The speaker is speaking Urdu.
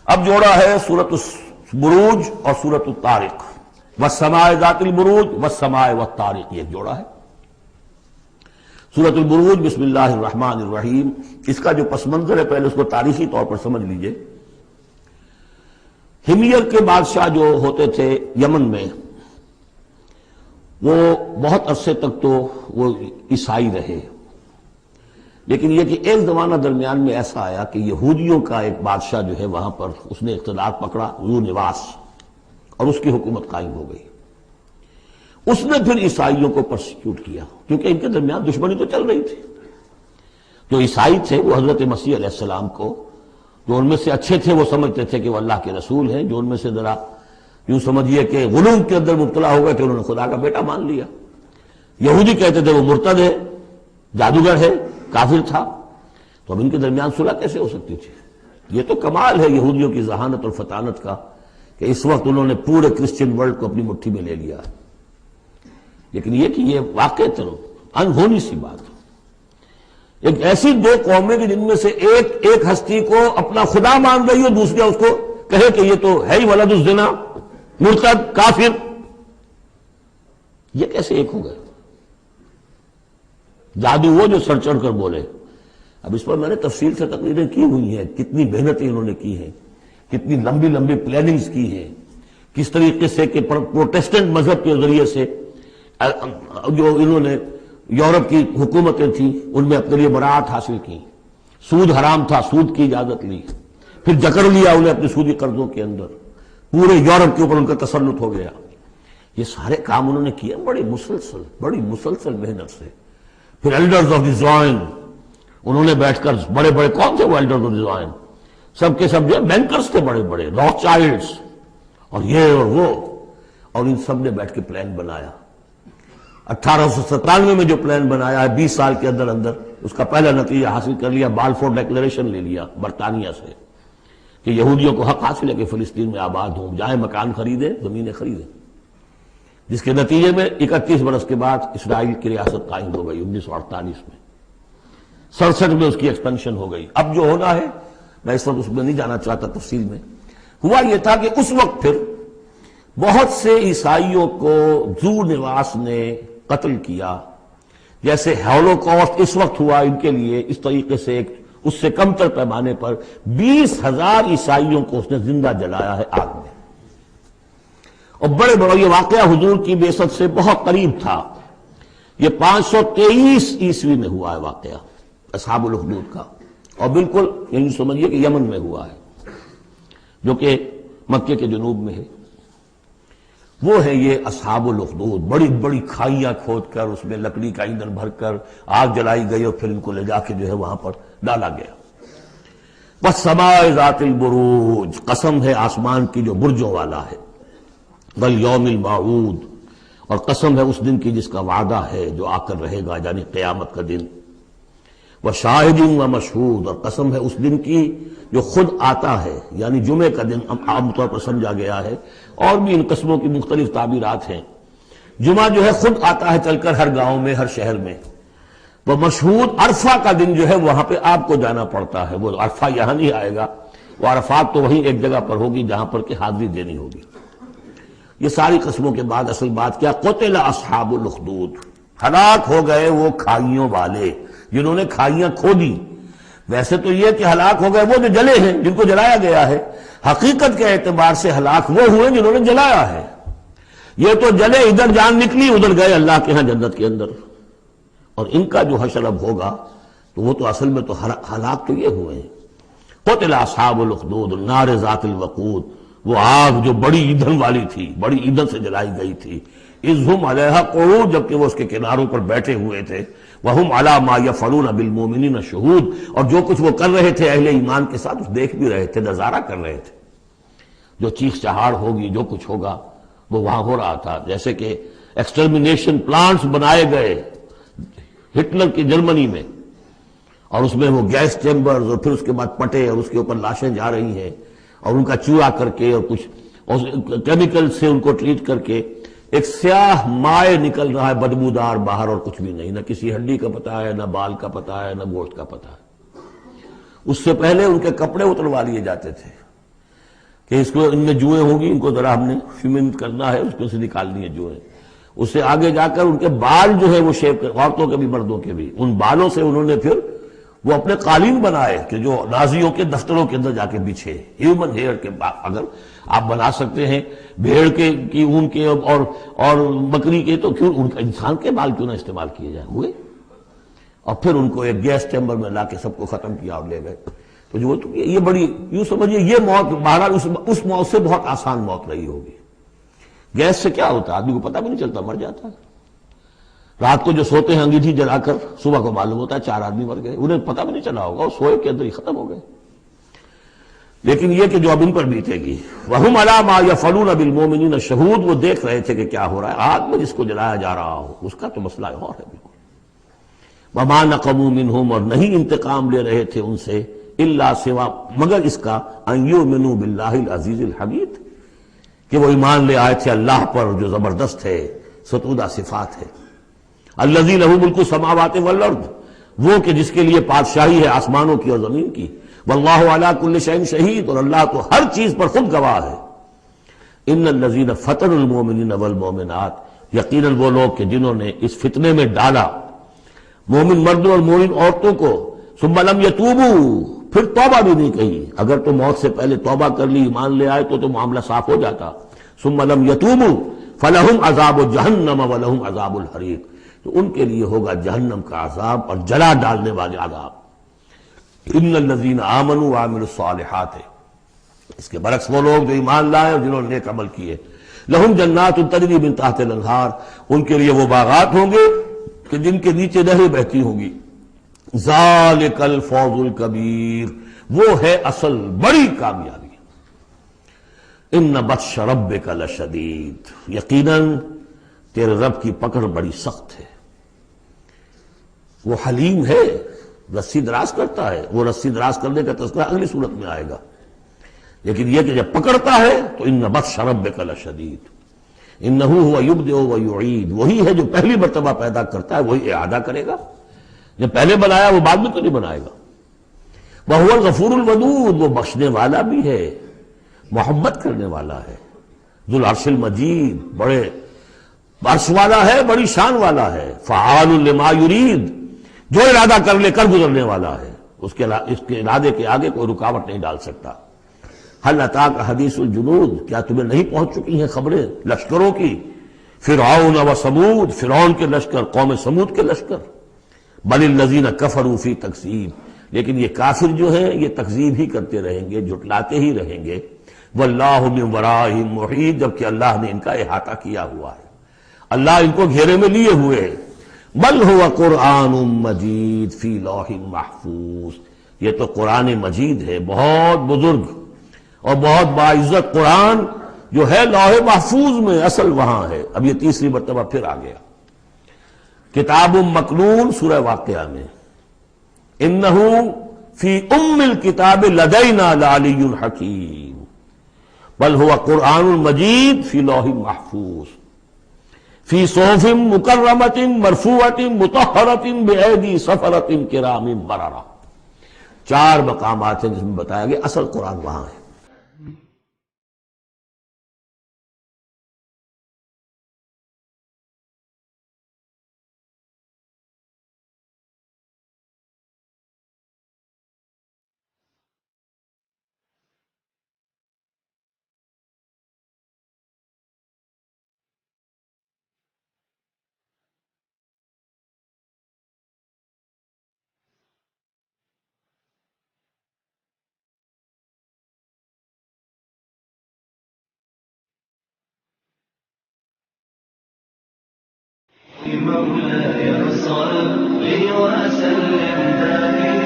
اب جوڑا ہے سورۃ البروج اور سورۃ الطارق، والسماء ذات البروج والسماء والطارق، یہ جوڑا ہے۔ سورۃ البروج بسم اللہ الرحمن الرحیم، اس کا جو پس منظر ہے پہلے اس کو تاریخی طور پر سمجھ لیجئے۔ ہمیر کے بادشاہ جو ہوتے تھے یمن میں، وہ بہت عرصے تک تو وہ عیسائی رہے، لیکن یہ کہ ایک زمانہ درمیان میں ایسا آیا کہ یہودیوں کا ایک بادشاہ جو ہے وہاں پر اس نے اقتدار پکڑا، ذو نواس، اور اس کی حکومت قائم ہو گئی۔ اس نے پھر عیسائیوں کو پرسیکیوٹ کیا، کیونکہ ان کے درمیان دشمنی تو چل رہی تھی۔ جو عیسائی تھے وہ حضرت مسیح علیہ السلام کو، جو ان میں سے اچھے تھے وہ سمجھتے تھے کہ وہ اللہ کے رسول ہیں، جو ان میں سے ذرا یوں سمجھیے کہ غلو کے اندر مبتلا ہو گئے کہ انہوں نے خدا کا بیٹا مان لیا۔ یہودی کہتے تھے وہ مرتد ہے، جادوگر ہے، کافر تھا۔ تو اب ان کے درمیان صلح کیسے ہو سکتی تھی؟ یہ تو کمال ہے یہودیوں کی ذہانت اور فطانت کا کہ اس وقت انہوں نے پورے کرسچن ورلڈ کو اپنی مٹھی میں لے لیا ہے۔ لیکن یہ کہ یہ واقع انہونی سی بات ہے۔ ایک ایسی دو قومیں کہ جن میں سے ایک ہستی کو اپنا خدا مان رہی ہو، دوسری اس کو کہے کہ یہ تو ہے ہی ولد الزنا، مرتد، کافر، یہ کیسے ایک ہو گئے؟ جادو وہ جو سر چڑھ کر بولے۔ اب اس پر میں نے تفصیل سے تقریریں کی ہوئی ہیں، کتنی محنتیں انہوں نے کی ہیں، کتنی لمبی لمبی پلاننگز کی ہیں، کس طریقے سے کہ پروٹیسٹنٹ مذہب کے ذریعے سے جو انہوں نے یورپ کی حکومتیں تھیں ان میں اپنے لیے براعت حاصل کی، سود حرام تھا، سود کی اجازت لی، پھر جکڑ لیا انہیں اپنے سودی قرضوں کے اندر، پورے یورپ کے اوپر ان کا تسلط ہو گیا۔ یہ سارے کام انہوں نے کیے بڑی مسلسل محنت سے۔ پھر ایلڈرز آف دی زوائن، انہوں نے بیٹھ کر بڑے بڑے، کون تھے وہ ایلڈرز آف دی زوائن؟ سب کے سب جو بینکرز تھے بڑے بڑے، راک چائلڈز اور یہ اور وہ، اور ان سب نے بیٹھ کے پلان بنایا۔ 1897 میں جو پلان بنایا ہے 20 سال کے اندر اندر اس کا پہلا نتیجہ حاصل کر لیا، بالفور ڈیکلیریشن لے لیا برطانیہ سے کہ یہودیوں کو حق حاصل ہے کہ فلسطین میں آباد ہوں، جائیں مکان خریدیں، زمینیں خریدیں، جس کے نتیجے میں 31 برس کے بعد اسرائیل کی ریاست قائم ہو گئی 1948 میں۔ 67 میں اس کی ایکسپینشن ہو گئی۔ اب جو ہونا ہے میں اس وقت اس میں نہیں جانا چاہتا تفصیل میں، ہوا یہ تھا کہ اس وقت پھر بہت سے عیسائیوں کو ذو نواس نے قتل کیا، جیسے ہولوکاسٹ اس وقت ہوا ان کے لیے، اس طریقے سے ایک اس سے کم تر پیمانے پر 20,000 عیسائیوں کو اس نے زندہ جلایا ہے آگ میں۔ اور بڑے بڑے یہ واقعہ حضور کی بعثت سے بہت قریب تھا، یہ 523 عیسوی میں ہوا ہے واقعہ اصحاب الاخدود کا، اور بالکل یعنی سمجھیے کہ یمن میں ہوا ہے جو کہ مکے کے جنوب میں ہے۔ وہ ہے یہ اصحاب الاخدود، بڑی بڑی کھائیاں کھود کر اس میں لکڑی کا ایندھن بھر کر آگ جلائی گئی اور پھر ان کو لے جا کے جو ہے وہاں پر ڈالا گیا۔ والسماء ذات البروج، قسم ہے آسمان کی جو برجوں والا ہے، والیوم الموعود، اور قسم ہے اس دن کی جس کا وعدہ ہے جو آ کر رہے گا، یعنی قیامت کا دن، وشاہد ومشہود، اور قسم ہے اس دن کی جو خود آتا ہے، یعنی جمعے کا دن عام طور پر سمجھا گیا ہے، اور بھی ان قسموں کی مختلف تعبیرات ہیں۔ جمعہ جو ہے خود آتا ہے چل کر ہر گاؤں میں، ہر شہر میں۔ وہ مشہود عرفہ کا دن جو ہے وہاں پہ آپ کو جانا پڑتا ہے، وہ عرفہ یہاں نہیں آئے گا، وہ عرفات تو وہیں ایک جگہ پر ہوگی جہاں پر کہ حاضری دینی ہوگی۔ یہ ساری قسموں کے بعد اصل بات کیا؟ قتل اصحاب الاخدود، ہلاک ہو گئے وہ کھائیوں والے جنہوں نے کھائیاں کھودی۔ ویسے تو یہ کہ ہلاک ہو گئے وہ جو جلے ہیں، جن کو جلایا گیا ہے، حقیقت کے اعتبار سے ہلاک وہ ہوئے جنہوں نے جلایا ہے۔ یہ تو جلے، ادھر جان نکلی، ادھر گئے اللہ کے ہاں جنت کے اندر، اور ان کا جو حشر اب ہوگا تو وہ تو اصل میں تو ہلاک تو یہ ہوئے ہیں۔ قتل اصحاب الاخدود النار ذات الوقود، وہ آگ جو بڑی ایندھن والی تھی، بڑی ایندھن سے جلائی گئی تھی، اذ ہم علیہا قعود، جبکہ وہ اس کے کناروں پر بیٹھے ہوئے تھے، وہم علی ما یفعلون بالمؤمنین شہود، اور جو کچھ وہ کر رہے تھے اہل ایمان کے ساتھ اس دیکھ بھی رہے تھے، نظارہ کر رہے تھے۔ جو چیخ چہاڑ ہوگی، جو کچھ ہوگا وہ وہاں ہو رہا تھا۔ جیسے کہ ایکسٹرمینیشن پلانٹس بنائے گئے ہٹلر کی جرمنی میں، اور اس میں وہ گیس چیمبرز، اور پھر اس کے بعد پٹے، اور اس کے اوپر لاشیں جا رہی ہیں، اور ان کا چوڑا کر کے اور کچھ کیمیکل سے ان کو ٹریٹ کر کے ایک سیاہ مائع نکل رہا ہے بدبودار باہر، اور کچھ بھی نہیں، نہ کسی ہڈی کا پتہ ہے، نہ بال کا پتہ ہے، نہ گوشت کا پتہ ہے۔ اس سے پہلے ان کے کپڑے اتروا لیے جاتے تھے، کہ اس کو ان میں جوئیں ہوں گی، ان کو ذرا ہم نے فیمنٹ کرنا ہے، اس کو سے نکالنی ہے جوئیں. اس سے آگے جا کر ان کے بال جو ہے وہ شیپ کر، عورتوں کے بھی مردوں کے بھی، ان بالوں سے انہوں نے پھر وہ اپنے قالین بنائے کہ جو نازیوں کے دفتروں کے اندر جا کے بچھے. ہیومن ہیئر کے اگر آپ بنا سکتے ہیں بھیڑ کے کی اون کے اور بکری کے، تو کیوں ان کا انسان کے بال کیوں نہ استعمال کیے جائیں ہوئے. اور پھر ان کو ایک گیس چیمبر میں لا کے سب کو ختم کیا اور لے گئے. تو جو یہ بڑی یوں سمجھیے یہ موت بہرحال اس موت سے بہت آسان موت رہی ہوگی. گیس سے کیا ہوتا ہے، آدمی کو پتہ بھی نہیں چلتا، مر جاتا ہے. رات کو جو سوتے ہیں انگیٹھی جلا کر، صبح کو معلوم ہوتا ہے 4 آدمی مر گئے، انہیں پتہ بھی نہیں چلا ہوگا، اور سوئے کے اندر ہی ختم ہو گئے. لیکن یہ کہ جو اب ان پر بیتے گی، وَهُمْ عَلَىٰ مَا يَفْعَلُونَ بِالْمُؤْمِنِينَ شَهُودٌ، وہ دیکھ رہے تھے کہ کیا ہو رہا ہے. آگ میں جس کو جلایا جا رہا ہو اس کا تو مسئلہ اور ہے بالکل. وَمَا نَقَمُوا مِنْهُمْ، اور نہیں انتقام لے رہے تھے ان سے، الا سوا مگر اس کا، ان یؤمنوا باللہ العزیز الحمید، کہ وہ ایمان لے آئے تھے اللہ پر جو زبردست ہے، ستودہ صفات ہے. الذی لہ ملک السماوات والارض، وہ کہ جس کے لیے بادشاہی ہے آسمانوں کی اور زمین کی. واللہ علی کل شیء شہید، اور اللہ تو ہر چیز پر خود گواہ ہے. ان الذین فتنوا المؤمنین والمؤمنات، یقیناً وہ لوگ کہ جنہوں نے اس فتنے میں ڈالا مومن مردوں اور مومن عورتوں کو، ثم لم یتوبوا، پھر توبہ بھی نہیں کہی. اگر تو موت سے پہلے توبہ کر لی، ایمان لے آئے تو معاملہ صاف ہو جاتا. ثم لم یتوبوا فلہم عذاب جہنم ولہم عذاب الحریق، تو ان کے لیے ہوگا جہنم کا عذاب اور جلا ڈالنے والے عذاب. ان الذین آمنوا وعملوا الصالحات، اس کے برعکس وہ لوگ جو ایمان لائے اور جنہوں نے نیک عمل کیے، لہم جنات تجری من تحت الانہار، ان کے لیے وہ باغات ہوں گے کہ جن کے نیچے نہریں بہتی ہوں گی. ذالک الفوز الکبیر، وہ ہے اصل بڑی کامیابی. ان بطش ربک لشدید، یقیناً تیرے رب کی پکڑ بڑی سخت ہے. وہ حلیم ہے، رسی دراز کرتا ہے. وہ رسی دراز کرنے کا تذکرہ اگلی صورت میں آئے گا. لیکن یہ کہ جب پکڑتا ہے تو ان بطش ربک لشدید، انہ هو یبدئ ویعید، وہی ہے جو پہلی مرتبہ پیدا کرتا ہے، وہی اعادہ کرے گا. جب پہلے بنایا وہ بعد میں تو نہیں بنائے گا. وَهُوَ الْغَفُورُ الْوَدُودُ، وہ بخشنے والا بھی ہے، محبت کرنے والا ہے. ذو العرش المجید، بڑے عرش والا ہے، بڑی شان والا ہے. فعال لما یرید، جو ارادہ کر لے کر گزرنے والا ہے، اس کے ارادے کے آگے کوئی رکاوٹ نہیں ڈال سکتا. هل اتاک حدیث الجنود، کیا تمہیں نہیں پہنچ چکی ہیں خبریں لشکروں کی؟ فرعون و سمود، فرعون کے لشکر، قوم سمود کے لشکر. بل الذین کفروا فی تکذیب، لیکن یہ کافر جو ہیں یہ تکذیب ہی کرتے رہیں گے، جھٹلاتے ہی رہیں گے. واللہ من ورائہم محیط، جبکہ اللہ نے ان کا احاطہ کیا ہوا ہے، اللہ ان کو گھیرے میں لیے ہوئے ہے. بل هو قرآن مجید فی لوح محفوظ، یہ تو قرآن مجید ہے، بہت بزرگ اور بہت باعزت قرآن جو ہے لوح محفوظ میں، اصل وہاں ہے. اب یہ تیسری مرتبہ پھر آ گیا. کتاب مکنون، سورہ واقعہ میں، انہ فی ام الکتاب لدینا لعلی حکیم، بل هو قرآن مجید فی لوح محفوظ فی صحف مکرمۃ مرفوعۃ مطہرۃ بأیدی سفرۃ کرام بررہ. 4 مقامات ہیں جس میں بتایا گیا اصل قرآن وہاں ہے. مولاي صل وسلم دائما